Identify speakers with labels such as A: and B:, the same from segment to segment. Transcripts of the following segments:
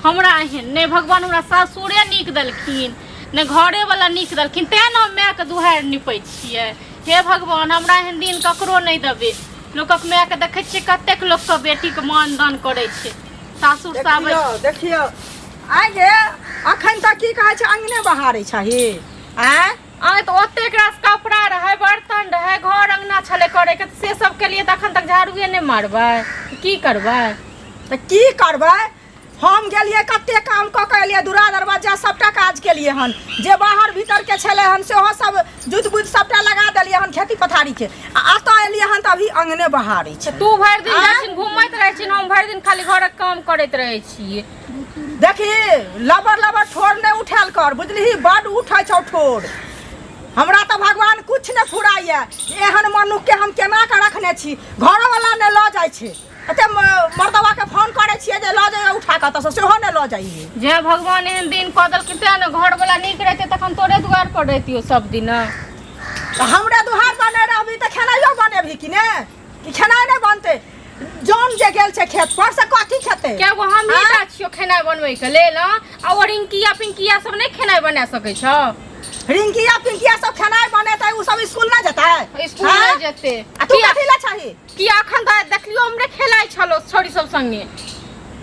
A: हमरा ने भगवान हमरा सासुरे नीक देलखिन ने घरे वाला नीक देलखिन तें न माय के दुहार निपै छियै। हे भगवान हमरा एहन दिन ककरो नहीं देबे। लोकक माय के देखे छियै कतेक लोक के बेटी के मान दान करे छै। सासुर साबे
B: देखियो आगे अखन तक की कहै छै अंगने बहारै छही
A: आय तो ओतेक रास कपड़ा रहे बर्तन रहे घर अंगना छले करे के से सब के लिए तखन तक झाड़ूए नहीं मारबै की करबै।
B: त की करबै हम गेलिए कते काम क के एलिए दूरा दरवाजा सबटा काज केलिए हन जे बाहर भीतर के छले हन सेहो सब जुत बुत सबटा लगा देलिए हन खेती पथारी के आता एलिए हन त अभी अंगने बहारै छै।
A: तू भरि दिन जाछिन घुमैत रहै छिन हम भरि दिन खाली घरक काम करैत रहै छियै।
B: देखी लबर लबर ठोर ने उठाल कर बुझलिही बड उठै छौ ठोर। हमरा तो भगवान कुछ ने फुराइए एहन मनुख के हम केना के रखने छी घर वाला ने ल जाय छै एते मर्दवा के फोन करे छिए जे ल जाय उठा के त सेहो ने ल जाइए।
A: जे भगवान एहन दिन कदल के न घर वाला नीक रहते तखन तोरे दुआर पर रहतियो सब दिन।
B: हमरे दुआर बने रहबी त खेनाइयो बनेबी कि ने कि खेनाइ नहीं बनते जौन जे गेल छै खेत पर से कथी खेते
A: क्या वो हम ही ता छियो खेनाइ बनबै के लेल आ ओ रिंकिया पिंकिया सब नहीं खेनाइ बना सकै छ।
B: रिंकिया पिंकिया सब खेनाइ बनेतै उ सब स्कूल ना जेतै
A: स्कूल नहीं जेते
B: तू कथी ला छही
A: कि अखन त देखलियो हमरे खेलाइ छलो छोरी सब संगे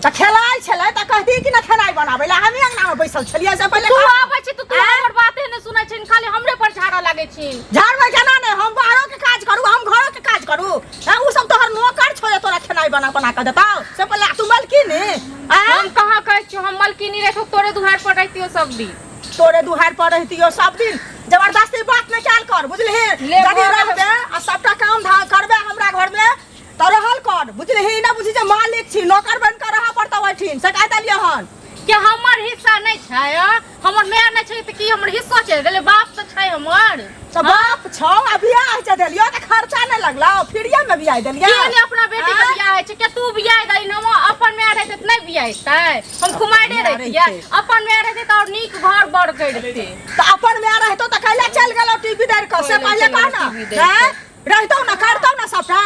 B: त खेलाइ छले त कहती कि ना खेनाइ बनाबै ला हमी अंगना में बैसल छलिए से पहले
A: तू आबै छी तू हमर बाते ने सुनै छिन खाली हमरे पर झाड़ा लागे छिन।
B: झाड़बै केना ने हम बाहरो के काज करू हम घरो के काज करू उ सब तोहर नौकर छोड़े तोरा खेनाइ बना बना के देताओ से पहले तू मलकिनी
A: हम कहां कहै छी हम मलकिनी रहतो तोरे दुहार पर रहतियो सब दिन
B: तोरे दुहार पर रहतियो सब दिन जबरदस्ती बात न कैल कर बुझलिही यदि रहबे आ सबटा काम धाम करबे हमरा घर में त रहल कर बुझलिही ना बुझी जे मालिक छी नौकर बन के रहा पड़तो बैठिन से कह देलिए हन
A: कि हमर हिस्सा नहीं छै हमर माय नहीं छै त की हमर हिस्सा छै गेले बाप त छै हमर
B: त बाप छौ आ बियाह छै देलियो त खर्चा नहीं लगला फ्रीए में बियाह देलियो
A: की ने अपना बेटी के बियाह छै के तू बियाह दई न अपन माय रहते त नहीं बियाहतै हम कुमारे रहतिए अपन माय रहते त और नीक घर बर कर देते
B: त अपन माय रहतो त कैला चल गेलो टीवी देख के से पहले कहना हैं रहतो न करतो न सबटा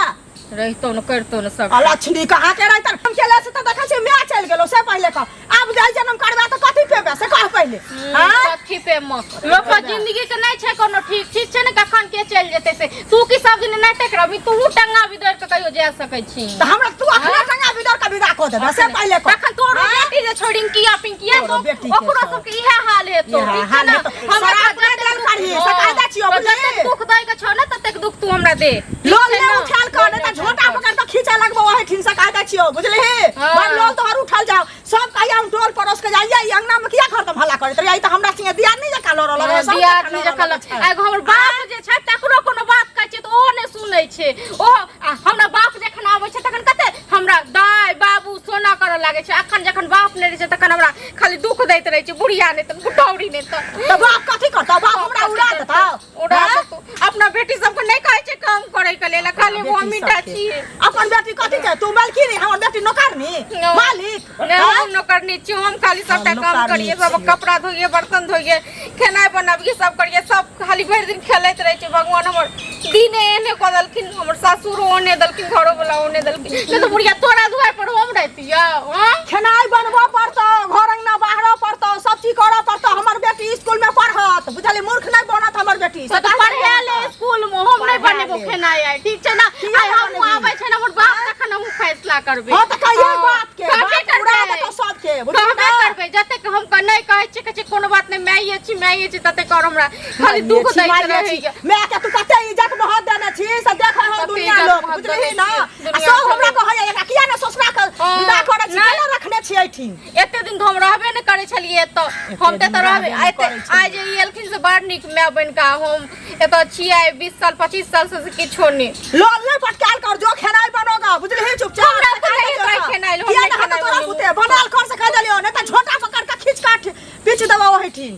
A: रहतो न करतो न सब
B: लक्ष्मी कहाँ के रहता हम केला से त देखै छै माय चल गेलो से पहले कह अब जाय जन्म करबा त कथि पेबे से कह पहले हां
A: कथि पे म लोक के जिंदगी के नहीं छै कोनो ठीक ठीक छै न कखन के चल जेते से तू की सब दिन नहीं तक रही तू टंगा बिदर के कहियो जा सकै छी
B: त हमरा तू अखना टंगा बिदर के विदा क देबे से पहले कह
A: तखन तोरो बेटी जे छोड़िन किया पिंकिया तो ओकरो सब के इहे हाल हेतो
B: हमरा अपना दिल करही से कह दै छियो
A: जते दुख दै के छ न तते दुख तू हमरा दे
B: लोल ने उठाल कर ने त झोटा पकड़ के खींचा लगबो ओहे ठिन से कह दै छियो बुझलिही बड़ लोल तोहर उठल जाओ सब कहिया हम टोल परोस के जाइए ई अंगना में किया घर त भला करत रही त हमरा संगे दिया नहीं जका लड़ लड़ सब
A: दिया नहीं जका एगो हमर बाप जे छै तकरो कोनो बात कहै छै त ओ ने सुनै छै ओ हमरा बाप जखन आबै छै तखन कते हमरा दाई बाबू सोना करऽ लागे छै अखन जखन बाप नै रहै छै तखन हमरा खाली दुख दैत रहै छै बुढ़िया नै त बुढ़ौरी नै त
B: बाप कथि करता बाप हमरा उड़ा देता
A: उड़ा देतो अपना बेटी सब को नहीं कहै छै काम करे के लेल खाली मम्मी टा छी
B: अपन बेटी कथि छै तू मालकिनी हमर बेटी नौकरनी मालिक
A: नै हम नौकरनी छी हम खाली सबटा काम करिए सब कपड़ा धोइए बर्तन धोइए खेनाइ बनाबिए सब करिए सब खाली भरि दिन खेलैत रहै छै भगवान हमर दिन एने क देलखिन हमर सासुरो ओने देलखिन घरो वाला ओने देलखिन नै त बुढ़िया तोरा दुआर पर हम रहतिया
B: खेनाइ बनबो पड़तो घर अंगना बाहरो पड़तो सब चीज करऽ पड़तो हमर बेटी स्कूल में पढ़त बुझली मूर्ख नै बनत हमर बेटी
A: से त पढ़े ले स्कूल में हम नै बनेबो खेनाइ आइ ठीक छै ना आइ हम आबै छै ना हमर बाप तखन हम फैसला करबे
B: हां त कहिए बाप के बाप उड़ा देतो सब के बुझली
A: ना करबे जते हम क नै कहै छै कोनो बात नै माइए छी तते कर हमरा खाली दुख दैत रहै
B: मैं के तू कते इज्जत महत देने छी से देखै हो दुनिया लोग बुझली ना सब हमरा कहै एकरा किया ना ससुरा के विदा करै छी केना रखने छी एठिन
A: एते दिन तो हम रहबे नै करै छलिए त हम त रहबे आज ई एलखिन से बड़ नीक माय बन का हम एत छियै 20 साल 25 साल से किछो नै
B: लोल नै पटकाल कर जो खेनाइ बनोगा बुझली चुपचाप
A: हमरा खेनाइ हम
B: नहीं खेनाइ बनाल कर से कह देलियो नै त झोटा पकड़ के खींच काट पीछ देबो ओहिठिन।